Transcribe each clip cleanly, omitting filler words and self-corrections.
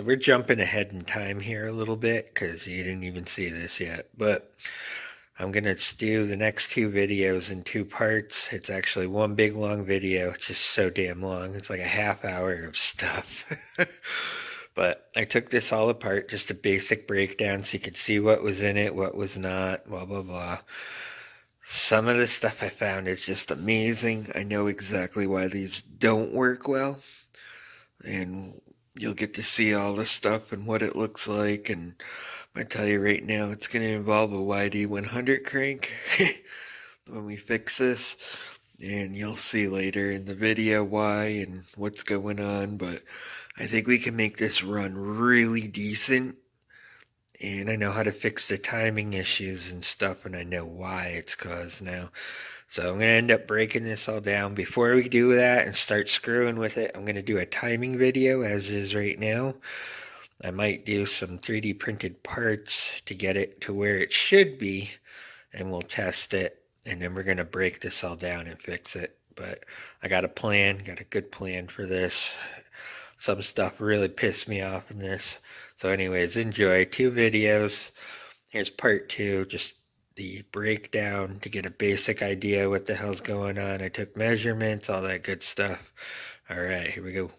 So we're jumping ahead in time here a little bit because you didn't even see this yet. But I'm going to do the next two videos in two parts. It's actually one big long video. It's just so damn long. It's like a half hour of stuff. But I took this all apart, just a basic breakdown so you could see what was in it, what was not, blah, blah, blah. Some of the stuff I found is just amazing. I know exactly why these don't work well, and you'll get to see all the stuff and what it looks like. And I tell you right now, it's going to involve a YD100 crank when we fix this, and you'll see later in the video why and what's going on. But I think we can make this run really decent, and I know how to fix the timing issues and stuff, and I know why it's caused now. So I'm going to end up breaking this all down. Before we do that and start screwing with it, I'm going to do a timing video as is right now. I might do some 3D printed parts to get it to where it should be, and we'll test it, and then we're going to break this all down and fix it. But I got a plan, got a good plan for this. Some stuff really pissed me off in this. So anyways, enjoy. Two videos. Here's part two, just the breakdown to get a basic idea what the hell's going on. I took measurements, all that good stuff. All right, here we go.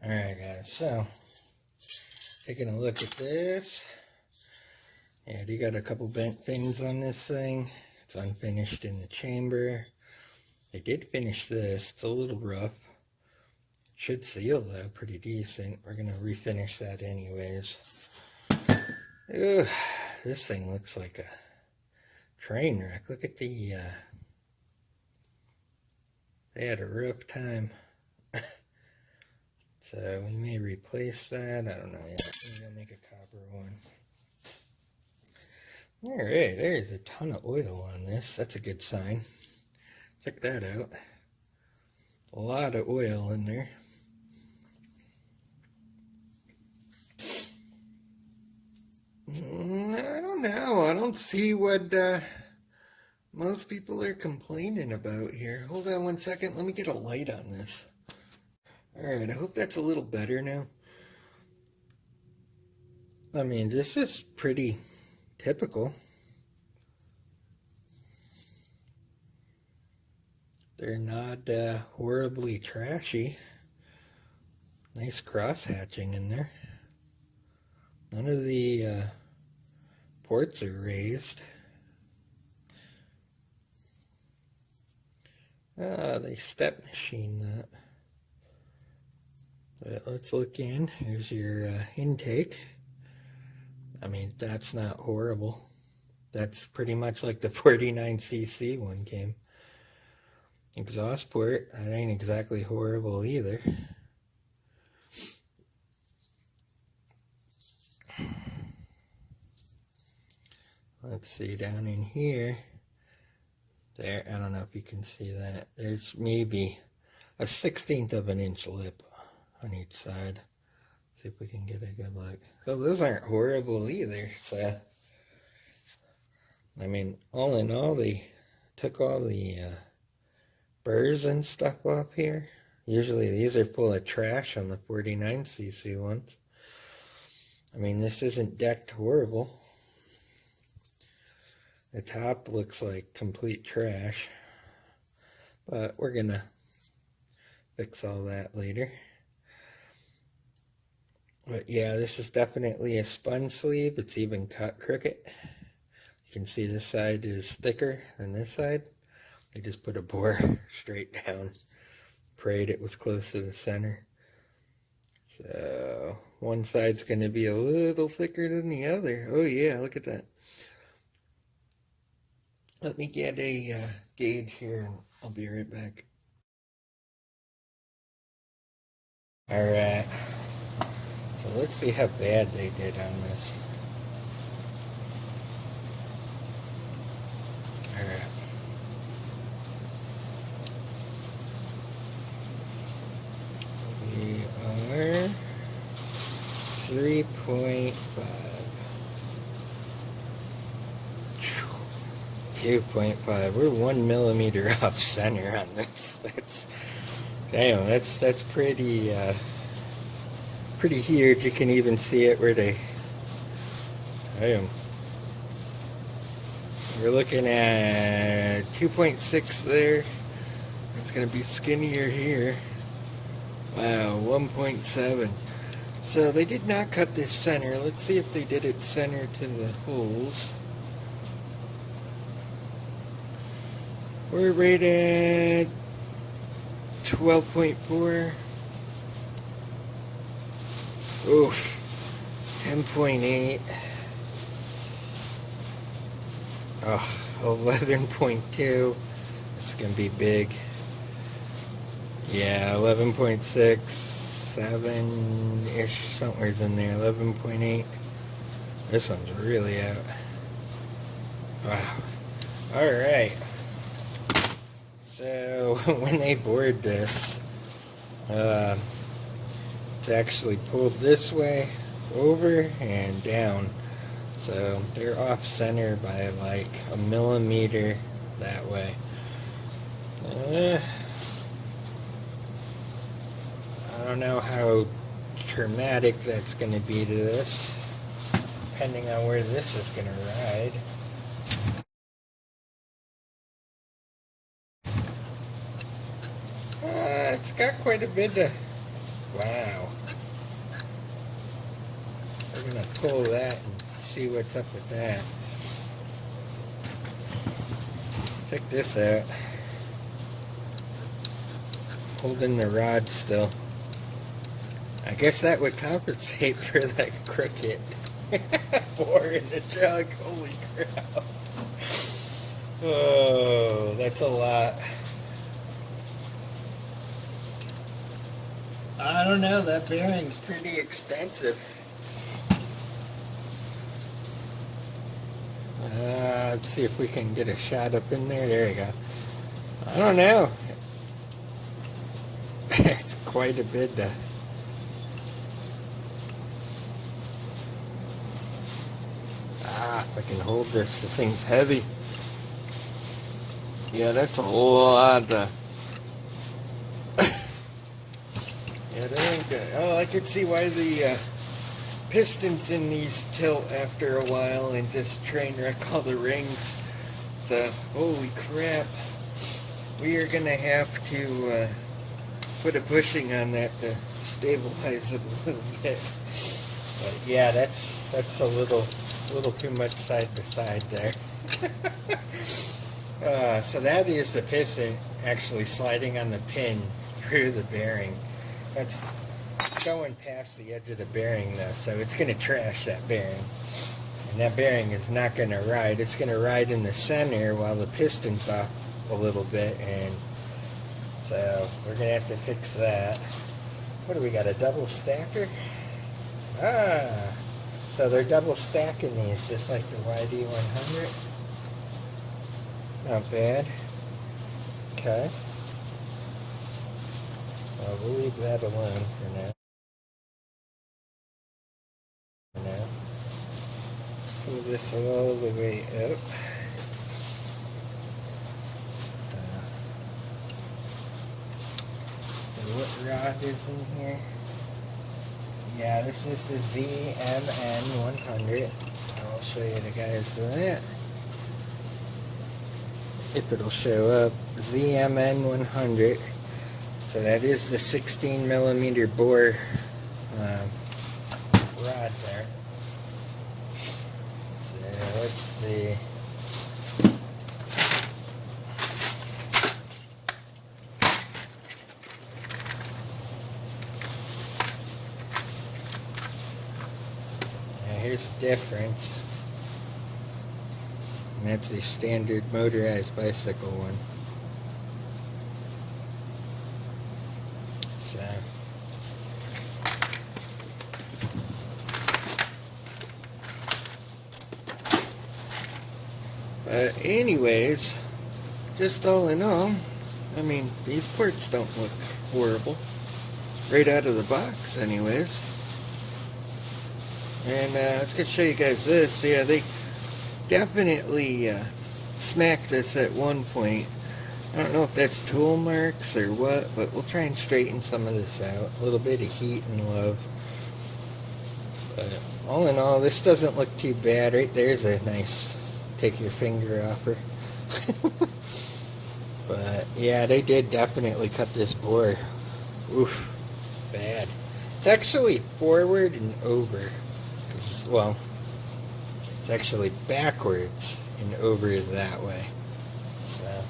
Alright guys, so taking a look at this. Yeah, you got a couple bent things on this thing. It's unfinished in the chamber. They did finish this. It's a little rough. Should seal though, pretty decent. We're gonna refinish that anyways. Ugh, this thing looks like a train wreck. Look at the they had a rough time. So we may replace that. I don't know yet. Maybe I'll make a copper one. Alright, there's a ton of oil on this. That's a good sign. Check that out. A lot of oil in there. I don't know. I don't see what most people are complaining about here. Hold on one second. Let me get a light on this. Alright, I hope that's a little better now. I mean, this is pretty typical. They're not horribly trashy. Nice cross hatching in there. None of the ports are raised. They step machine that. But let's look in. Here's your intake. I mean, that's not horrible. That's pretty much like the 49cc one came. Exhaust port, that ain't exactly horrible either. Let's see down in here. There, I don't know if you can see that. There's maybe a 1/16 of an inch lip on each side. See if we can get a good look. So those aren't horrible either. So, I mean, all in all, they took all the burrs and stuff off here. Usually these are full of trash on the 49cc ones. I mean, this isn't decked horrible. The top looks like complete trash, but we're gonna fix all that later. But yeah, this is definitely a spun sleeve. It's even cut crooked. You can see this side is thicker than this side. They just put a bore straight down, prayed it was close to the center. So one side's going to be a little thicker than the other. Oh yeah, look at that. Let me get a gauge here and I'll be right back. Alright, so let's see how bad they did on this. Alright. We are 3.5. 2.5. We're 1 millimeter off center on this. That's pretty pretty huge. You can even see it where they. Damn. We're looking at 2.6 there. It's gonna be skinnier here. Wow, 1.7. So they did not cut this center. Let's see if they did it center to the holes. We're right at 12.4. Oof. 10.8. Oh, 11.2. This is going to be big. Yeah, 11.6, 7-ish, somewhere's in there. 11.8. This one's really out. Wow. Alright. So, when they bored this, it's actually pulled this way, over, and down. So, they're off center by like a millimeter that way. I don't know how traumatic that's going to be to this, depending on where this is going to ride. It's got quite a bit of... Wow. We're going to pull that and see what's up with that. Check this out. Holding the rod still. I guess that would compensate for that crooked bore in the jug. Holy crap. Oh, that's a lot. I don't know, that bearing's pretty extensive. Let's see if we can get a shot up in there. There you go. I don't know. It's quite a bit. If I can hold this, the thing's heavy. Yeah, that's a lot. Yeah, they ain't good. Oh, I could see why the pistons in these tilt after a while and just train wreck all the rings. So, holy crap. We are going to have to put a bushing on that to stabilize it a little bit. But yeah, that's a little too much side to side there. So that is the piston actually sliding on the pin through the bearing. That's going past the edge of the bearing though, so it's going to trash that bearing. And that bearing is not going to ride. It's going to ride in the center while the piston's off a little bit, and so we're going to have to fix that. What do we got, a double stacker? So they're double stacking these just like the YD100. Not bad. Okay. Well, we'll leave that alone for now. Let's pull this all the way up. So what rod is in here? Yeah, this is the ZMN100. I'll show you the guys that. If it'll show up, ZMN100. So that is the 16 millimeter bore rod there. So let's see. there's a difference. And that's a standard motorized bicycle one. So. Anyways, just all in all, I mean, these parts don't look horrible. Right out of the box, anyways. And I was going to show you guys this. Yeah, they definitely smacked this at one point. I don't know if that's tool marks or what, but we'll try and straighten some of this out. A little bit of heat and love. But all in all, this doesn't look too bad. Right there's a nice take your finger off her. But yeah, they did definitely cut this bore. Oof, bad. It's actually forward and over. Well, it's actually backwards and over that way. So.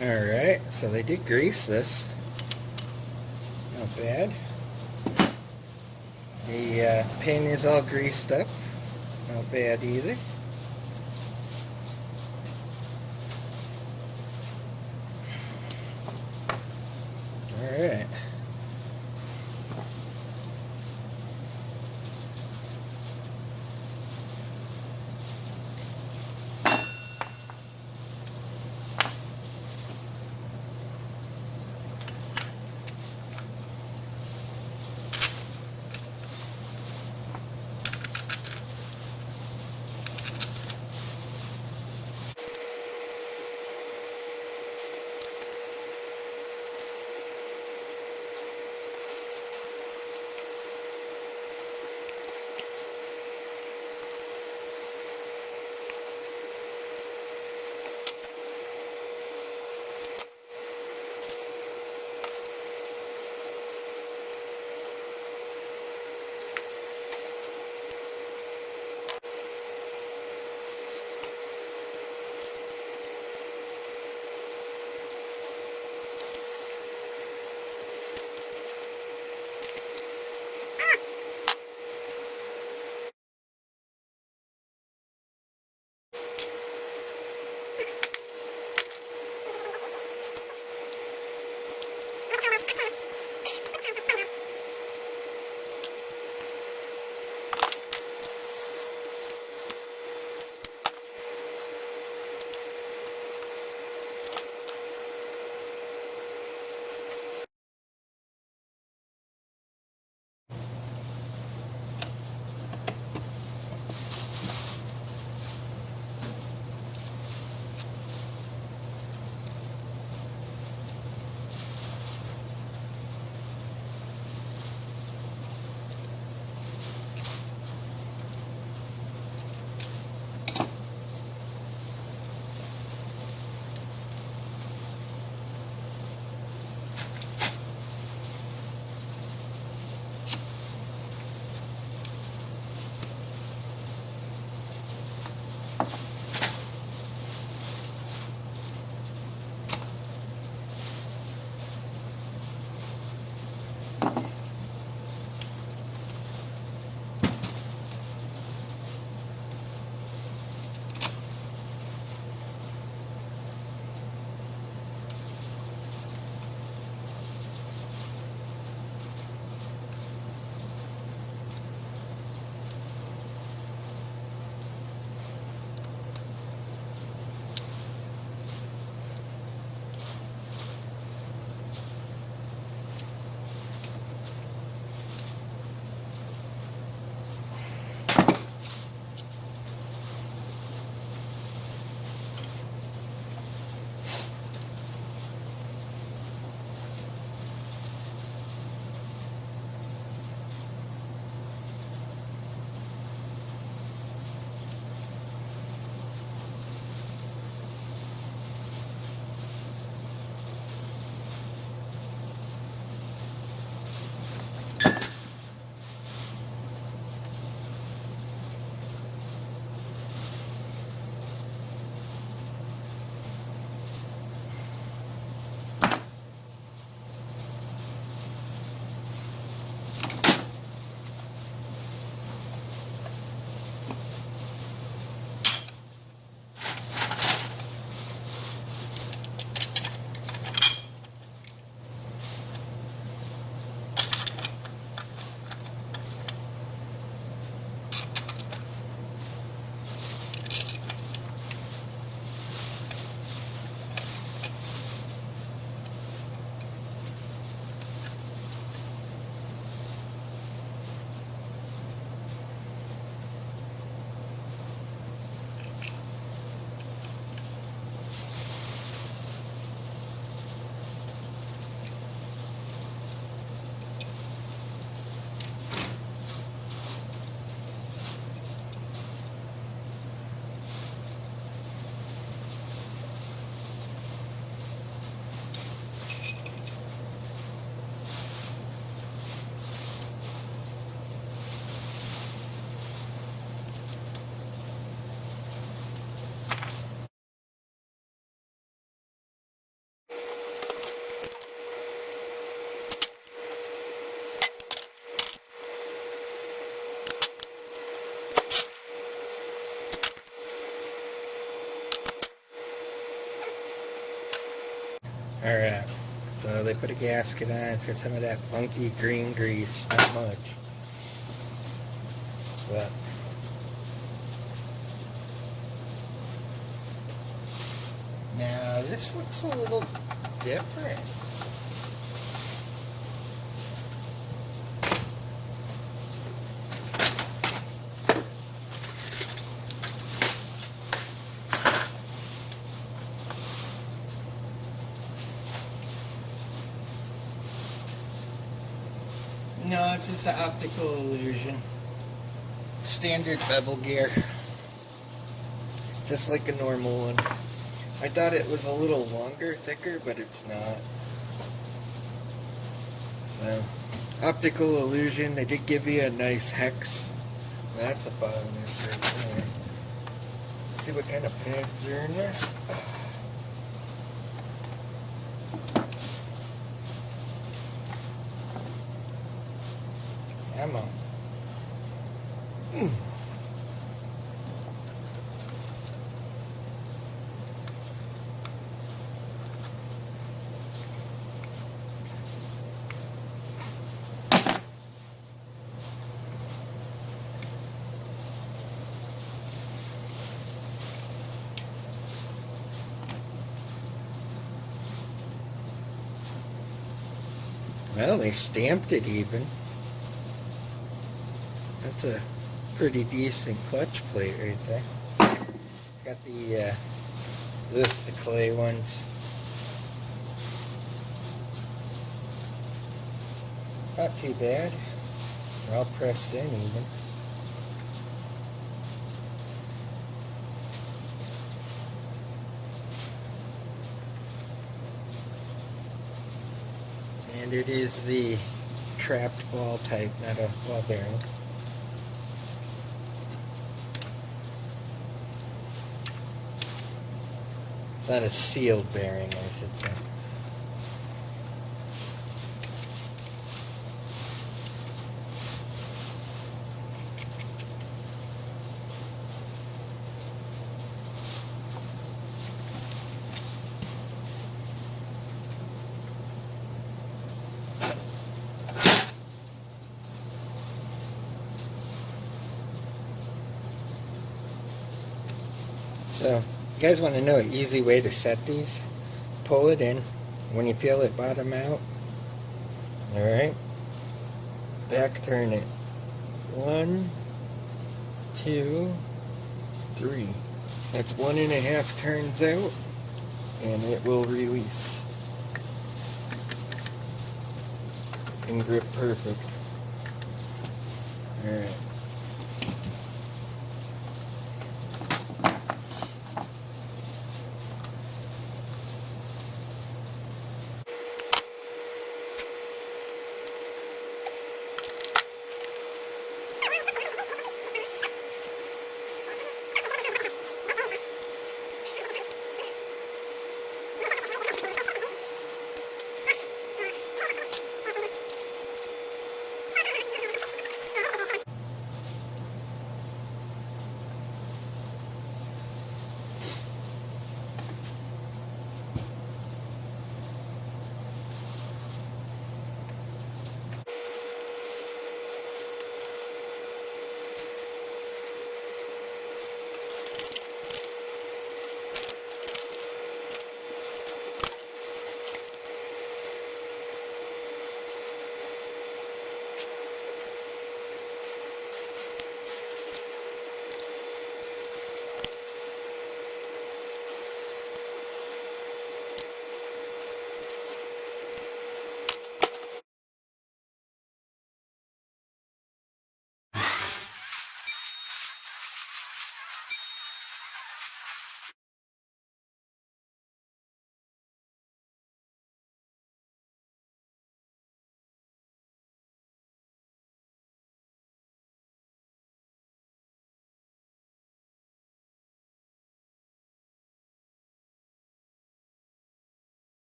Alright, so they did grease this. Not bad. The pin is all greased up. Not bad either. Alright. So they put a gasket on. It's got some of that funky green grease, not much. But now this looks a little different. No, it's just an optical illusion. Standard bevel gear. Just like a normal one. I thought it was a little longer, thicker, but it's not. So, optical illusion. They did give you a nice hex. That's a bonus right there. Let's see what kind of pads are in this. Ammo. Well, they stamped it even. That's a pretty decent clutch plate right there. It's got the clay ones. Not too bad. They're all pressed in even. And it is the trapped ball type, not a ball bearing. It's not a sealed bearing, I should say. So, you guys want to know an easy way to set these? Pull it in. When you feel it bottom out, alright, back turn it. 1, 2, 3. That's 1.5 turns out, and it will release. And grip perfect. Alright.